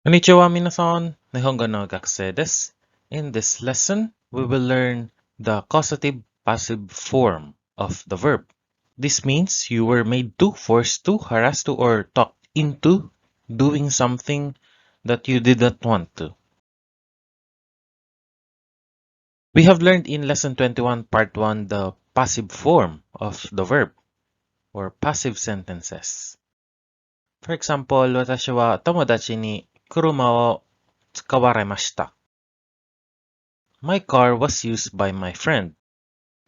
Konnichiwa minasan, Nihongo no gakusei desu. In this lesson, we will learn the causative-passive form of the verb. This means you were made to, forced to, harassed to, or talked into doing something that you did not want to. We have learned in lesson 21, part 1, the passive form of the verb, or passive sentences. For example, 私は友達に車を使われました。My car was used by my friend.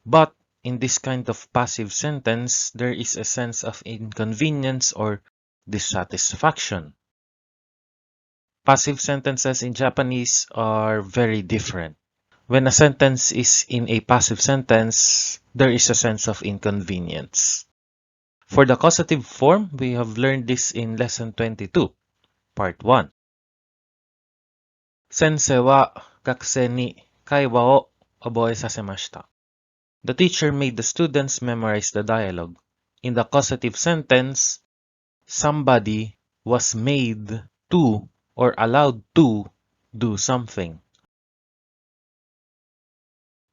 But in this kind of passive sentence, there is a sense of inconvenience or dissatisfaction. Passive sentences in Japanese are very different. When a sentence is in a passive sentence, there is a sense of inconvenience. For the causative form, we have learned this in lesson 22, part 1. Sensei wa gakusei ni kaiwa o oboe sasemashita. The teacher made the students memorize the dialogue. In the causative sentence, somebody was made to or allowed to do something.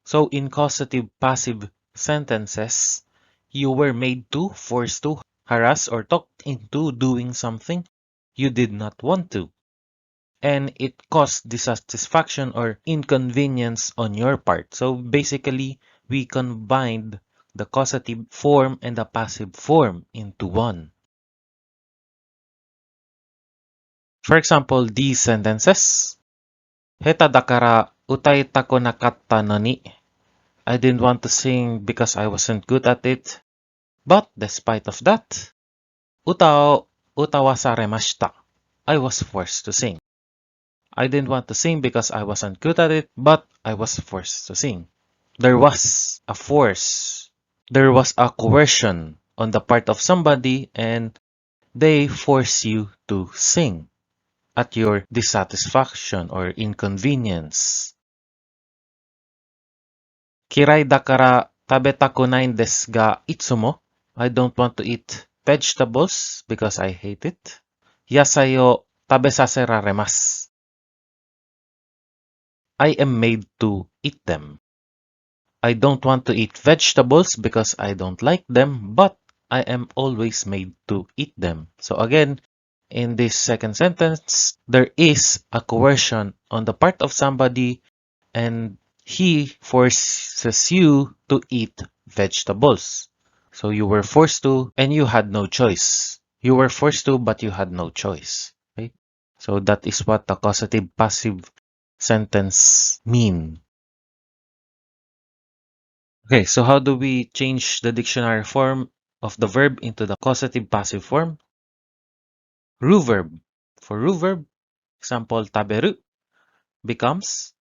So in causative-passive sentences, you were made to, forced to, harassed, or talked into doing something you did not want to. And it caused dissatisfaction or inconvenience on your part. So basically, we combined the causative form and the passive form into one. For example, these sentences. Heta dakara utaitaku nakatta no ni. I didn't want to sing because I wasn't good at it. But despite of that, uta o utawasaremashita. I was forced to sing. I didn't want to sing because I wasn't good at it, but I was forced to sing. There was a force. There was a coercion on the part of somebody and they force you to sing at your dissatisfaction or inconvenience. Kirai dakara tabetaku nai desu ga itsumo. I don't want to eat vegetables because I hate it. Yasai o tabesaseraremas. I am made to eat them. I don't want to eat vegetables because I don't like them, but I am always made to eat them. So again, in this second sentence, there is a coercion on the part of somebody and he forces you to eat vegetables. So you were forced to and you had no choice. You were forced to, but you had no choice. Right? So that is what the causative passive sentence mean. Okay, so how do we change the dictionary form of the verb into the causative passive form? Ru verb. For ru verb, example, taberu becomes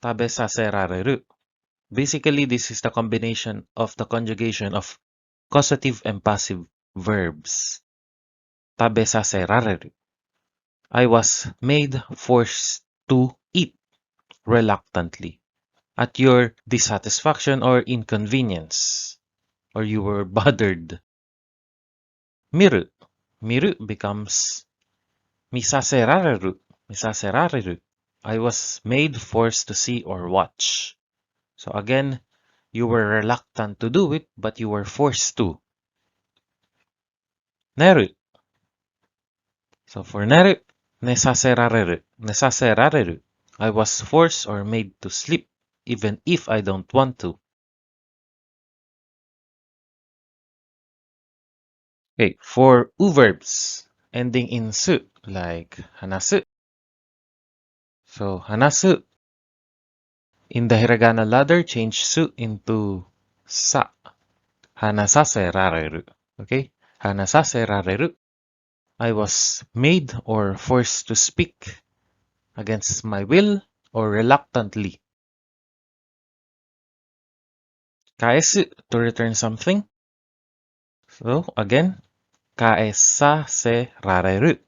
tabesaserareru. Basically, this is the combination of the conjugation of causative and passive verbs. Tabesaserareru. I was made forced to eat reluctantly at your dissatisfaction or inconvenience, or you were bothered. Miru. Miru becomes misaserareru. Misaserareru. I was made forced to see or watch. So again, you were reluctant to do it, but you were forced to. Neru. So for neru, nesaserareru. Nesaserareru. I was forced or made to sleep, even if I don't want to. Okay, for u verbs ending in su, like hanasu. So hanasu, in the hiragana ladder, change su into sa. Hanasaserareru. Okay, hanasaserareru. I was made or forced to speak against my will or reluctantly. Kaesu, to return something. So again, kaesaserareru.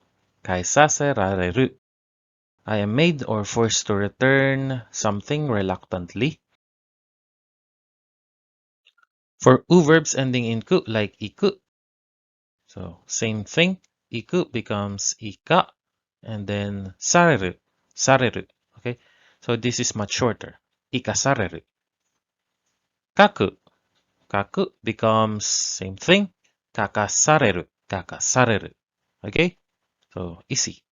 Kaesaserareru. I am made or forced to return something reluctantly. For u verbs ending in ku, like iku. So same thing. Iku becomes ika. and then sareru, sareru. Okay, so this is much shorter. Ikasareru. Kaku, kaku becomes same thing. Kakasareru, kakasareru. Okay, so easy.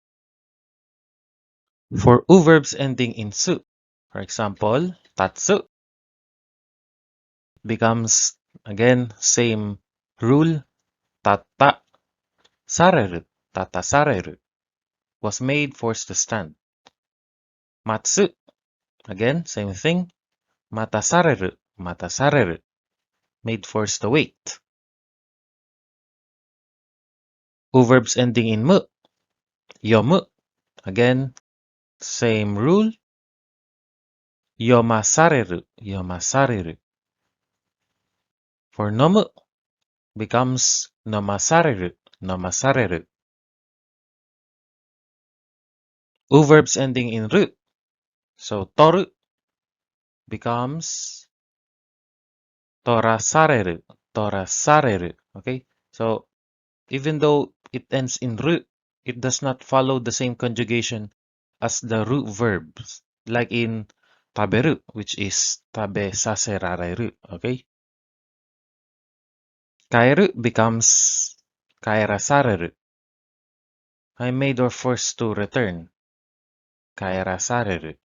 For u verbs ending in su, for example, tatsu becomes again same rule. Tata sareru, tata sareru was made forced to stand. Matsu again same thing. Mata sareru, mata sareru made forced to wait. U verbs ending in mu, yomu again same rule. Yomasareru, yomasareru. For nomu becomes nomasareru, nomasareru. U verbs ending in ru, so toru becomes torasareru, torasareru. Okay, so even though it ends in ru, it does not follow the same conjugation as the root verbs, like in taberu, which is tabe saserareru. Okay, kaeru becomes kaerasareru. I made or forced to return. Kaerasareru.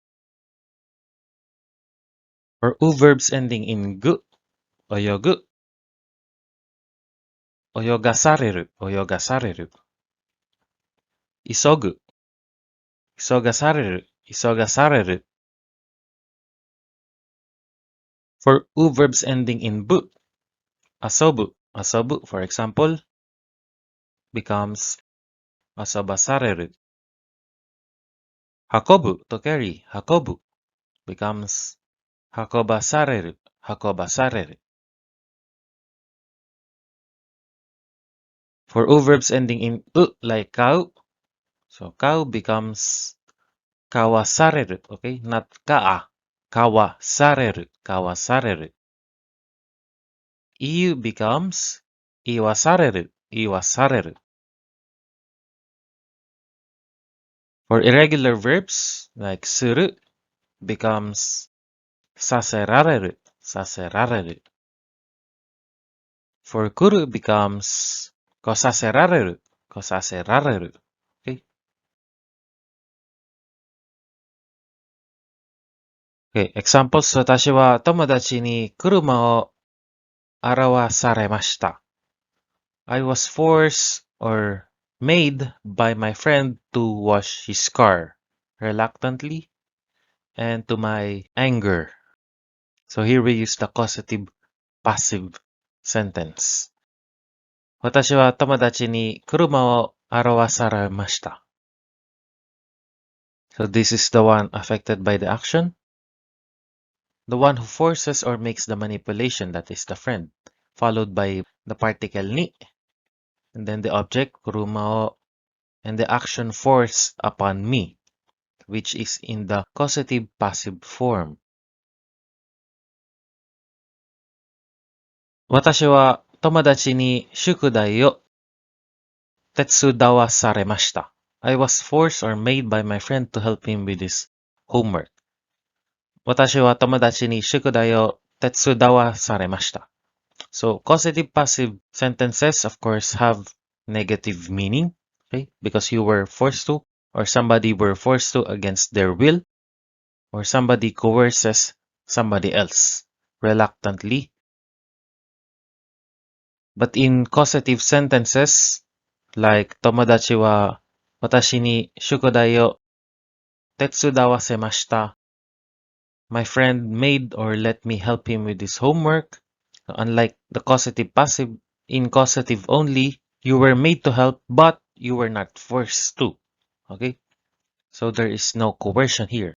Or u verbs ending in gu, oyogu, oyogasareru, oyogasareru. Isogu, isogasareru, isogasareru. For u verbs ending in bu, asobu, asobu, for example, becomes asobasareru. Hakobu, to carry, hakobu, becomes hakobasareru, hakobasareru. For u verbs ending in u, like kau, so kau becomes kawasareru, okay, not kaa, kawasareru, kawasareru. Iu becomes iwasareru, iwasareru. For irregular verbs, like suru, becomes saserareru, saserareru. For kuru becomes kosaserareru, kosaserareru. Okay. Okay. Examples. Watashi wa tomodachi ni kuruma o arawasaremashita. I was forced or made by my friend to wash his car reluctantly and to my anger. So here we use the causative passive sentence. Watashi wa tomodachi ni kuruma o arawasaremashita. So this is the one affected by the action. The one who forces or makes the manipulation, that is the friend, followed by the particle ni, and then the object kuruma o, and the action forced upon me, which is in the causative passive form. Watashi wa tomodachi ni shukudai o tetsudawa saremashita. I was forced or made by my friend to help him with his homework. Watashi wa tomodachi ni shukudai o tetsudawa saremashita. So causative passive sentences, of course, have negative meaning, okay? Because you were forced to, or somebody were forced to against their will, or somebody coerces somebody else reluctantly. But in causative sentences, like tomodachi wa watashi ni shukudai o tetsudawasemashita, my friend made or let me help him with his homework. Unlike the causative passive, in causative only, you were made to help, but you were not forced to. Okay? So there is no coercion here.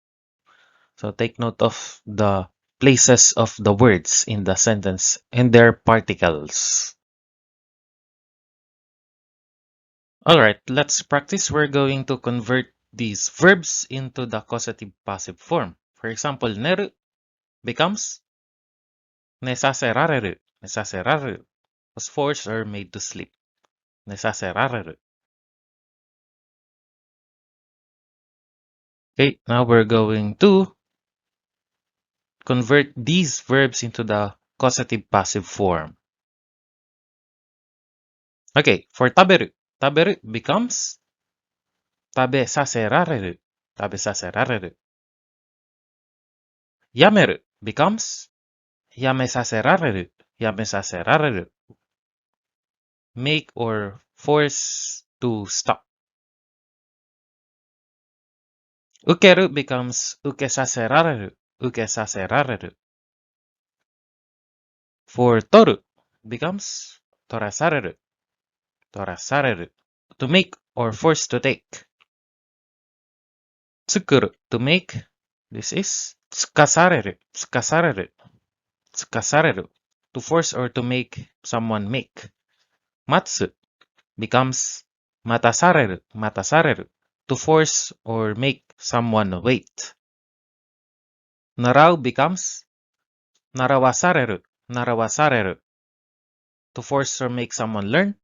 So take note of the places of the words in the sentence and their particles. Alright, let's practice. We're going to convert these verbs into the causative passive form. For example, neru becomes nesaserareru. Nesaserareru was forced or made to sleep. Nesaserareru. Okay, now we're going to convert these verbs into the causative-passive form. Okay, for taberu, taberu becomes 食べさせられる、食べさせられる。やめる becomes やめさせられる、やめさせられる。make or force to stop. 受ける becomes 受けさせられる、受けさせられる。for 取る becomes 取らされる、取らされる。to make or force to take. 作る to make. This is つかされる、つかされる、つかされる。to force or to make someone make. 待つ becomes 待たされる、待たされる。to force or make someone wait. 習う becomes 習わされる、習わされる。to force or make someone learn.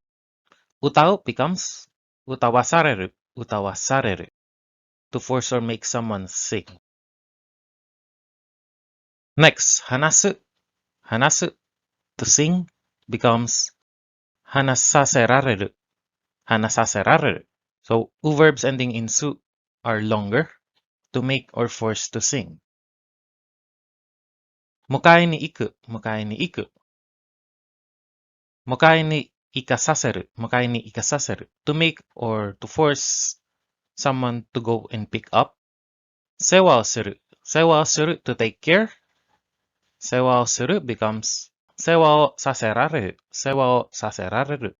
歌う becomes 歌わされる、歌わされる。to force or make someone sing. Next, 話す、話す。to sing becomes 話させられる、話させられる。So, verbs ending in su are longer to make or force to sing. 迎えに行く、迎えに行く。迎えに行かさせる、迎えに行かさせる。to make or to force someone to go and pick up. 世話をする、世話をする to take care. 世話をする becomes 世話をさせられる、世話をさせられる。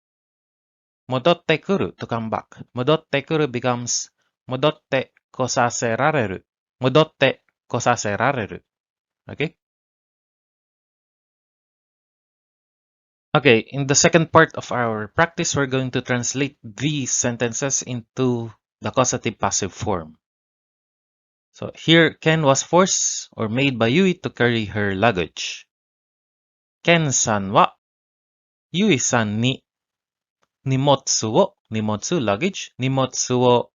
戻ってくる to come back. 戻ってくる becomes 戻ってこさせられる、戻ってこさせられる。Okay? Okay, in the second part of our practice, we're going to translate these sentences into the causative passive form. So here, Ken was forced or made by Yui to carry her luggage. Ken-san wa Yui-san ni nimotsu wo, nimotsu luggage, nimotsu wo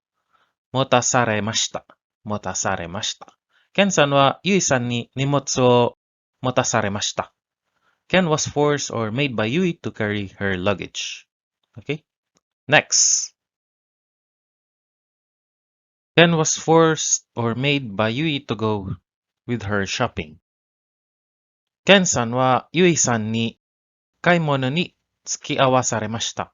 motasaremashita, motasaremashita. Ken-san wa Yui-san ni nimotsu wo motasaremashita. Ken was forced or made by Yui to carry her luggage. Okay? Next. Ken was forced or made by Yui to go with her shopping. Ken-san wa Yui-san ni 買い物に付き合わされました。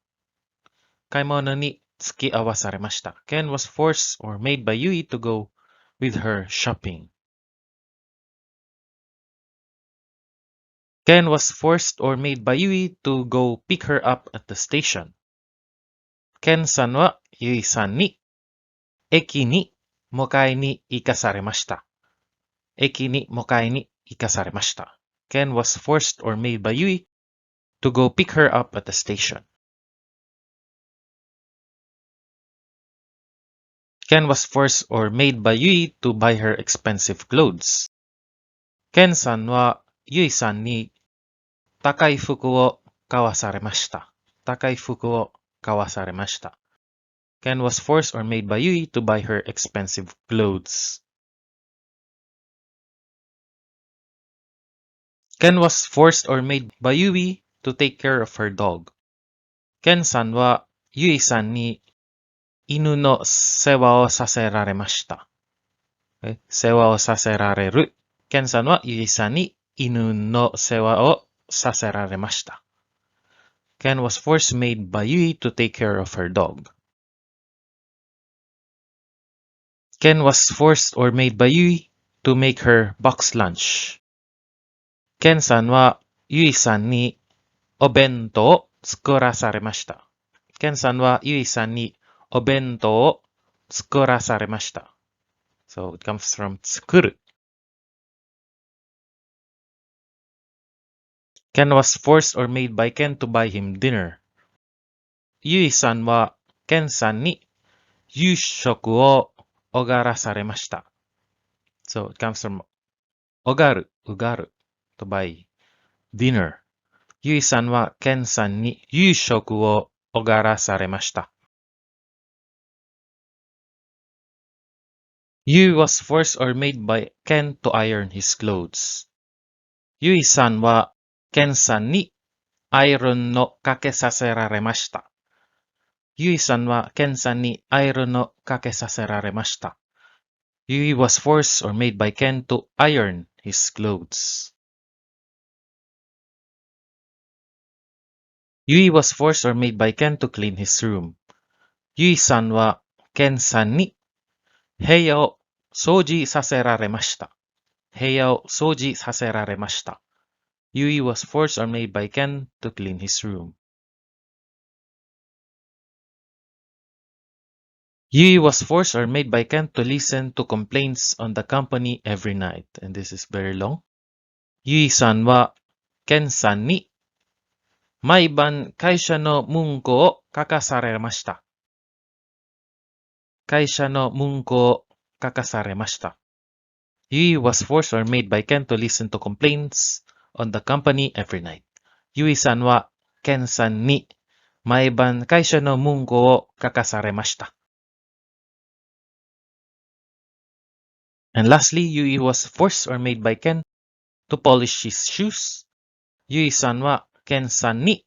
買い物に付き合わされました。Ken was forced or made by Yui to go with her shopping. Ken was forced or made by Yui to go pick her up at the station. Ken-sanはYui-sanに駅に迎えに行かされました。駅に迎えに行かされました。Ken was forced or made by Yui to go pick her up at the station. Ken was forced or made by Yui to buy her expensive clothes. Ken-sanはYui-sanに高い服を買わされました。高い服を買わされました。Ken was forced or made by Yui to buy her expensive clothes. Ken was forced or made by Yui to take care of her dog. Ken-sanはYui-sanに犬の世話をさせられました。世話をさせられる。Ken-sanはYui-sanに犬の世話をさせられました。Ken was forced made by Yui to take care of her dog. Ken was forced or made by Yui to make her box lunch. Ken-sanはYui-sanにお弁当を作らされました。Ken-sanはYui-sanにお弁当を作らされました。So it comes from 作る。Ken was forced or made by Ken to buy him dinner. Yui-sanは Ken-sanに夕食をおがらされました。So it comes from おがる、うがる to buy dinner. ゆいさんはケンさんに夕食をおがらされました。Yui was forced or made by Ken to iron his clothes. Yui-san wa Ken-san ni iron no kakesaseraremashita. Yui-san wa Ken-san ni iron no kakesaseraremashita. Yui was forced or made by Ken to iron his clothes. Yui was forced or made by Ken to clean his room. Yui-san wa Ken-san ni heya o souji saseraremashita. Heya o souji saseraremashita. Yui was forced or made by Ken to clean his room. Yui was forced or made by Ken to listen to complaints on the company every night. And this is very long. Yui-san wa Ken-san ni maiban kaisha no munko o kakasaremashita. Kaisha no munko o kakasaremashita. Yui was forced or made by Ken to listen to complaints on the company every night. Yui-san wa Ken-san ni maiban kaisha no munko o kakasaremashita. And lastly, Yui was forced or made by Ken to polish his shoes. Yui-san wa Ken-san ni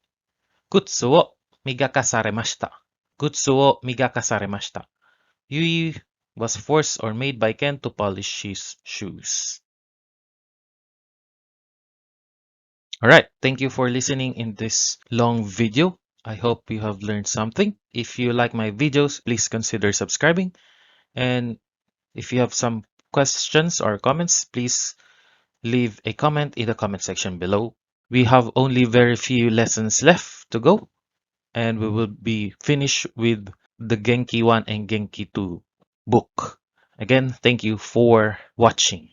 kutsu o migakasaremashita. Kutsu o migakasaremashita. Yui was forced or made by Ken to polish his shoes. Alright, thank you for listening in this long video. I hope you have learned something. If you like my videos, please consider subscribing. And if you have some questions or comments, please leave a comment in the comment section below. We have only very few lessons left to go, and we will be finished with the Genki 1 and Genki 2 book. Again, thank you for watching.